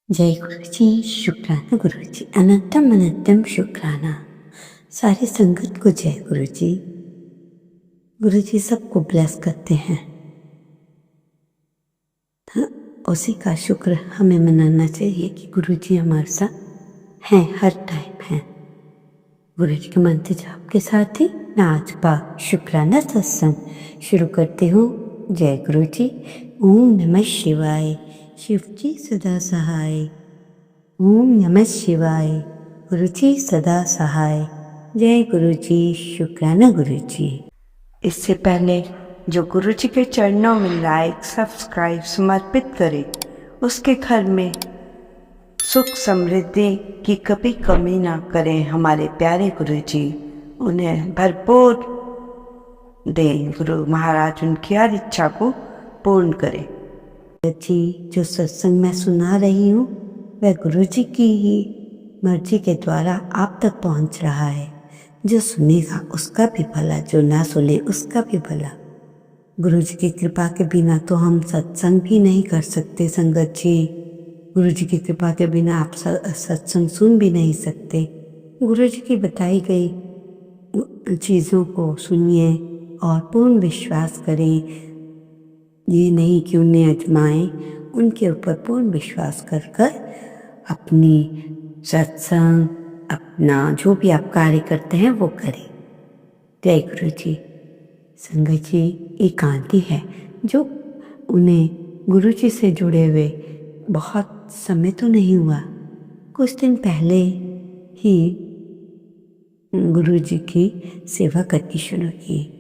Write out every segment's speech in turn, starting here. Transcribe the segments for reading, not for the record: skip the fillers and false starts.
जय गुरुजी, शुक्राना गुरुजी, अनंतम अनंतम शुक्राना। सारी संगत को जय गुरुजी। गुरुजी सबको ब्लेस करते हैं। हाँ, उसी का शुक्र हमें मनाना चाहिए कि गुरुजी हमारे साथ हैं, हर टाइम हैं। गुरुजी के मंत्र जाप के साथ ही मैं आज का शुक्राना सत्संग शुरू करती हूँ। जय गुरुजी। ओम नमः शिवाय। शिव जी सदा सहाय। ओम नमः शिवाय। गुरुजी सदा सहाय। जय गुरुजी, शुक्राना गुरुजी। इससे पहले जो गुरुजी के चरणों में लाइक सब्सक्राइब समर्पित करे, उसके घर में सुख समृद्धि की कभी कमी ना करें। हमारे प्यारे गुरुजी उन्हें भरपूर दें। गुरु महाराज उनकी हर इच्छा को पूर्ण करें। जी, जो सत्संग मैं सुना रही हूँ वह गुरुजी की ही मर्जी के द्वारा आप तक पहुँच रहा है। जो सुनेगा उसका भी भला, जो ना सुने उसका भी भला। गुरुजी की कृपा के बिना तो हम सत्संग भी नहीं कर सकते संगत जी। गुरुजी की कृपा के बिना आप सत्संग सुन भी नहीं सकते। गुरुजी की बताई गई चीज़ों को सुनिए और पूर्ण विश्वास करें। ये नहीं कि उन्हें आजमाएं, उनके ऊपर पूर्ण विश्वास कर अपनी सत्संग, अपना जो भी आप कार्य करते हैं वो करें। जय गुरु जी। संगत जी, एकांती है जो उन्हें गुरु जी से जुड़े हुए बहुत समय तो नहीं हुआ, कुछ दिन पहले ही गुरु जी की सेवा करनी शुरू की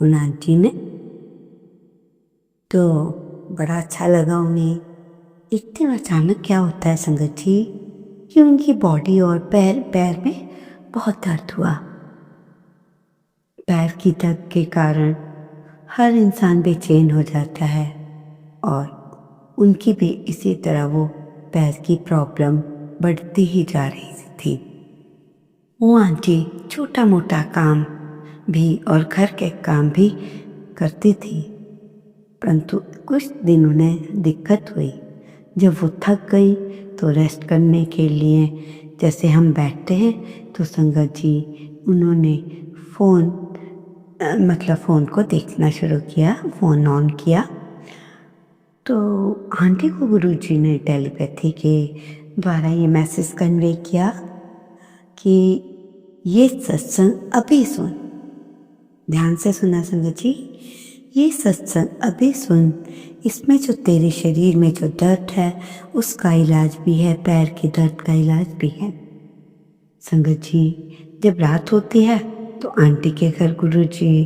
उन आंटी ने। तो बड़ा अच्छा लगा उन्हें। एक दिन अचानक क्या होता है संगत जी कि उनकी बॉडी और पैर में बहुत दर्द हुआ। पैर की दर्द के कारण हर इंसान बेचैन हो जाता है और उनकी भी इसी तरह वो पैर की प्रॉब्लम बढ़ती ही जा रही थी। वो आंटी छोटा मोटा काम भी और घर के काम भी करती थी, परंतु कुछ दिन उन्हें दिक्कत हुई। जब वो थक गई तो रेस्ट करने के लिए जैसे हम बैठते हैं तो संगत जी उन्होंने फ़ोन को देखना शुरू किया, फ़ोन ऑन किया। तो आंटी को गुरुजी ने टेलीपैथी के द्वारा ये मैसेज कन्वे किया कि ये सत्संग अभी सुन। ध्यान से सुना संगत जी। ये सत्संग अभी सुन, इसमें जो तेरे शरीर में जो दर्द है उसका इलाज भी है, पैर के दर्द का इलाज भी है। संगत जी, जब रात होती है तो आंटी के घर गुरुजी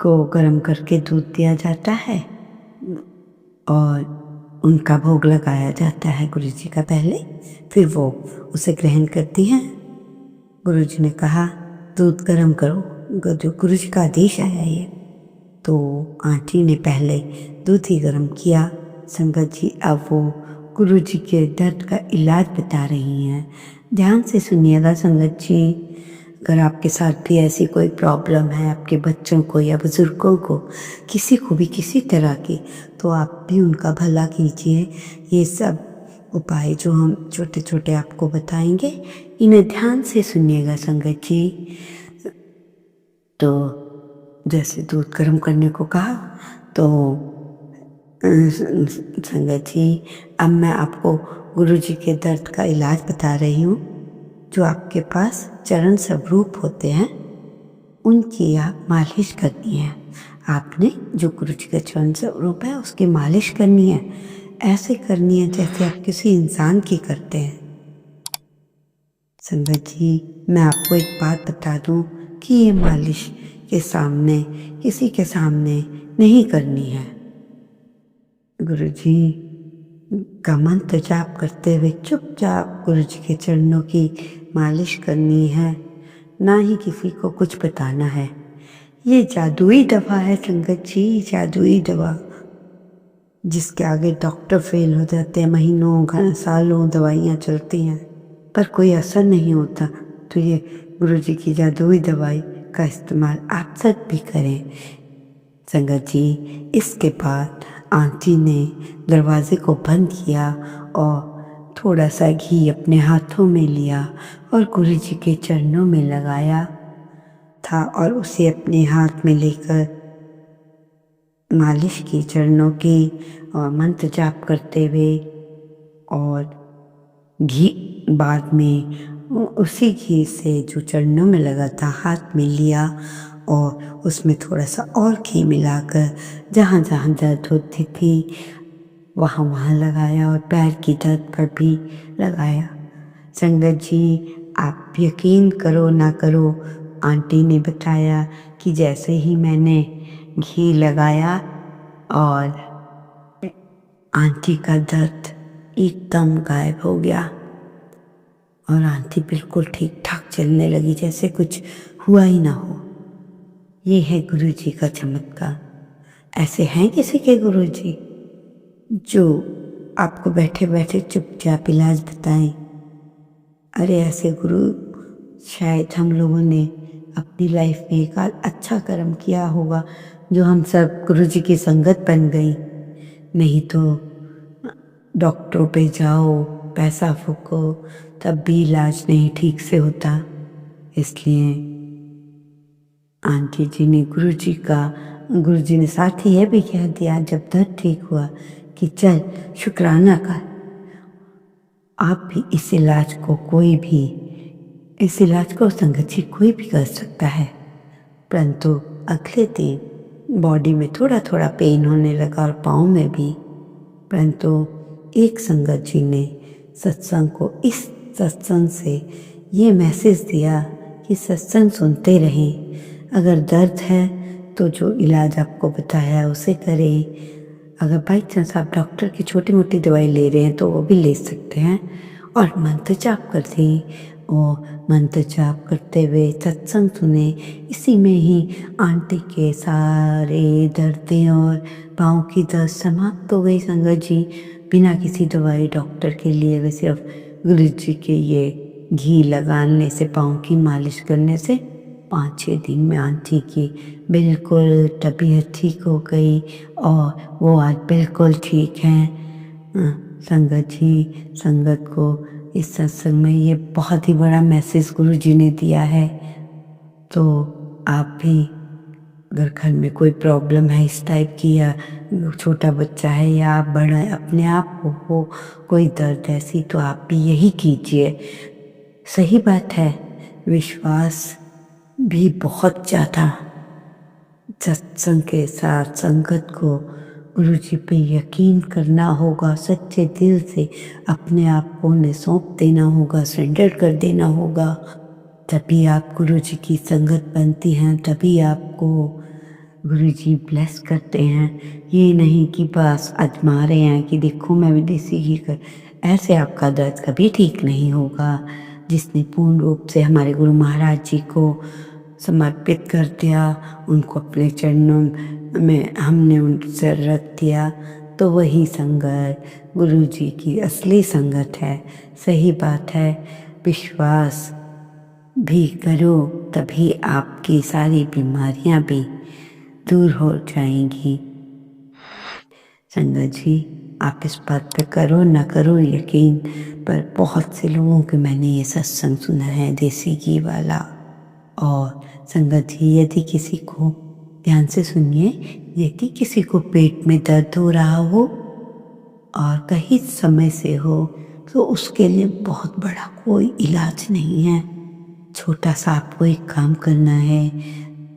को गर्म करके दूध दिया जाता है और उनका भोग लगाया जाता है गुरुजी का पहले, फिर वो उसे ग्रहण करती हैं। गुरुजी ने कहा दूध गर्म करो, जो गुरुजी का आदेश आया ये। तो आंटी ने पहले दूध ही गर्म किया। संगत जी, अब वो गुरुजी के दर्द का इलाज बता रही हैं। ध्यान से सुनिएगा संगत जी। अगर आपके साथ भी ऐसी कोई प्रॉब्लम है, आपके बच्चों को या बुजुर्गों को, किसी को भी किसी तरह की, तो आप भी उनका भला कीजिए। ये सब उपाय जो हम छोटे छोटे आपको बताएंगे, इन्हें ध्यान से सुनिएगा संगत जी। तो जैसे दूध गर्म करने को कहा तो संगत जी, अब मैं आपको गुरुजी के दर्द का इलाज बता रही हूँ। जो आपके पास चरण स्वरूप होते हैं उनकी आप मालिश करनी है। आपने जो गुरुजी का चरण स्वरूप है उसकी मालिश करनी है। ऐसे करनी है जैसे आप किसी इंसान की करते हैं। संगत जी, मैं आपको एक बात बता दूं कि ये मालिश के सामने, किसी के सामने नहीं करनी है। गुरुजी का मंत्र जाप करते हुए चुपचाप गुरुजी के चरणों की मालिश करनी है, ना ही किसी को कुछ बताना है। ये जादुई दवा है संगत जी, जादुई दवा, जिसके आगे डॉक्टर फेल हो जाते हैं। महीनों सालों दवाइयाँ चलती हैं पर कोई असर नहीं होता। तो ये गुरुजी की जादुई दवाई का इस्तेमाल आप सब भी करें संगत जी। इसके बाद आंटी ने दरवाजे को बंद किया और थोड़ा सा घी अपने हाथों में लिया और गुरु जी के चरणों में लगाया था और उसे अपने हाथ में लेकर मालिश की चरणों की और मंत्र जाप करते हुए, और घी बाद में उसी घी से जो चरणों में लगा था हाथ में लिया और उसमें थोड़ा सा और घी मिलाकर जहाँ जहाँ दर्द होती थी वहाँ वहाँ लगाया और पैर की दर्द पर भी लगाया। संगत जी, आप यकीन करो ना करो, आंटी ने बताया कि जैसे ही मैंने घी लगाया और आंटी का दर्द एकदम गायब हो गया और आंटी बिल्कुल ठीक ठाक चलने लगी, जैसे कुछ हुआ ही ना हो। ये है गुरु जी का चमत्कार। ऐसे हैं किसी के गुरु जी जो आपको बैठे बैठे चुपचाप इलाज बताएं? अरे ऐसे गुरु शायद हम लोगों ने अपनी लाइफ में एक अच्छा कर्म किया होगा जो हम सब गुरु जी की संगत बन गई। नहीं तो डॉक्टरों पे जाओ, पैसा फूको, तब भी इलाज नहीं ठीक से होता। इसलिए आंटी जी ने गुरु जी ने साथ ही यह भी कह दिया जब दर्द ठीक हुआ कि चल शुक्राना कर। आप भी इस इलाज को संगत जी कोई भी कर सकता है। परंतु अगले दिन बॉडी में थोड़ा थोड़ा पेन होने लगा और पाँव में भी। परंतु एक संगत जी ने इस सत्संग से ये मैसेज दिया कि सत्संग सुनते रहें। अगर दर्द है तो जो इलाज आपको बताया है उसे करें। अगर बाई चांस आप डॉक्टर की छोटी मोटी दवाई ले रहे हैं तो वो भी ले सकते हैं, और मंत्र जाप करते और मंत्र जाप करते हुए सत्संग सुने। इसी में ही आंटी के सारे दर्दें और पाँव की दर्द समाप्त हो गई संगत जी, बिना किसी दवाई डॉक्टर के लिए। वैसे सिर्फ गुरु जी के ये घी लगाने से, पाँव की मालिश करने से 5-6 दिन में आंटी की बिल्कुल तबीयत ठीक हो गई और वो आज बिल्कुल ठीक हैं। संगत जी, संगत को इस सत्संग में ये बहुत ही बड़ा मैसेज गुरु जी ने दिया है। तो आप भी अगर घर में कोई प्रॉब्लम है इस टाइप की, या छोटा बच्चा है या आप बड़ा अपने आप को हो कोई दर्द ऐसी, तो आप भी यही कीजिए। सही बात है, विश्वास भी बहुत ज़्यादा सत्संग के साथ संगत को गुरु जी पे यकीन करना होगा, सच्चे दिल से अपने आप को उन्हें सौंप देना होगा, सरेंडर कर देना होगा। तभी आप गुरु जी की संगत बनती हैं, तभी आपको गुरु जी ब्लेस करते हैं। ये नहीं कि बस आजमा रहे हैं कि देखो मैं भी देसी घी कर, ऐसे आपका दर्द कभी ठीक नहीं होगा। जिसने पूर्ण रूप से हमारे गुरु महाराज जी को समर्पित कर दिया, उनको अपने चरणों में हमने उनसे रख दिया, तो वही संगत गुरु जी की असली संगत है। सही बात है, विश्वास भी करो तभी आपकी सारी बीमारियां भी दूर हो जाएंगी। संगत जी, आप इस बात पे करो ना करो यकीन, पर बहुत से लोगों के मैंने ये सत्संग सुना है देसी घी वाला। और संगत जी, यदि किसी को, ध्यान से सुनिए, यदि किसी को पेट में दर्द हो रहा हो और कहीं समय से हो, तो उसके लिए बहुत बड़ा कोई इलाज नहीं है। छोटा सा आपको एक काम करना है,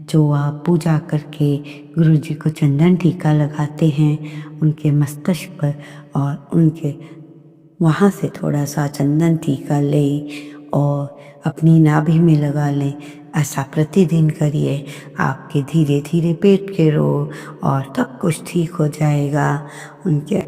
जो आप पूजा करके गुरु जी को चंदन टीका लगाते हैं उनके मस्तिष्क पर, और उनके वहाँ से थोड़ा सा चंदन टीका लें और अपनी नाभि में लगा लें। ऐसा प्रतिदिन करिए, आपके धीरे धीरे पेट के रोग और सब कुछ ठीक हो जाएगा। उनके